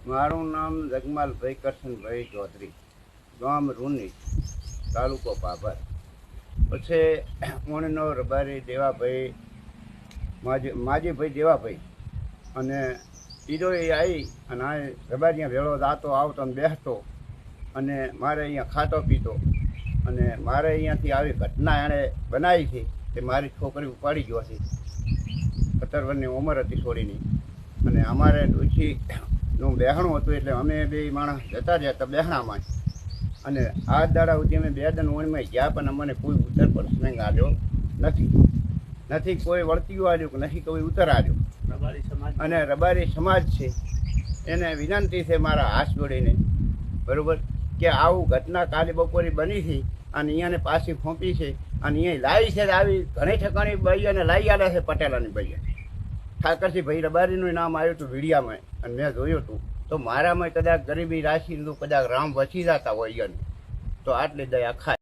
મારું નામ જગમાલભાઈ કરશનભાઈ ચૌધરી, ગામ રૂની, તાલુકો ભાભર. પછી મોણીનો રબારી દેવાભાઈ, માજીભાઈ દેવાભાઈ, અને ઈડો એ આવી અને આ રબારીયા ભેળો દાતો આવતો ને બેસતો, અને મારે અહીંયા ખાતો પીતો, અને મારે અહીંયાથી આવી ઘટના એણે બનાવી છે કે મારી છોકરી ઉપાડી ગયો છે. 17 વર્ષની ઉંમર હતી છોડીની, અને અમારે ડોશીનું બહેણું હતું, એટલે અમે બે માણસ જતા રહ્યા બહેણામાં. અને આ દાડા સુધી અમે 2 દિન ઓણીમાં ગયા, પણ અમને કોઈ ઉત્તર પ્રશ્ન આવ્યો નથી કોઈ વળતીઓ આવ્યું કે નથી કોઈ ઉત્તર આવ્યો. અને રબારી સમાજ છે એને વિનંતી છે મારા હાથ જોડીને, બરાબર, કે આવું ઘટના કાલે બપોરે બની છે અને અહીંયાને પાછી ફોંપી છે, અને અહીંયા લાવી છે. આવી ઘણી ઠેકાણી ભાઈ અને લાવી આવ્યા છે પટેલાની ભાઈ ઠાકરસિંહ ભાઈ રબારીનું નામ આવ્યું હતું વીડિયામાં, અને મેં જોયું હતું. તો મારામાં કદાચ ગરીબી રાશિ કદાચ રામ વસી જતા હોય, તો આટલી દયા ખાય.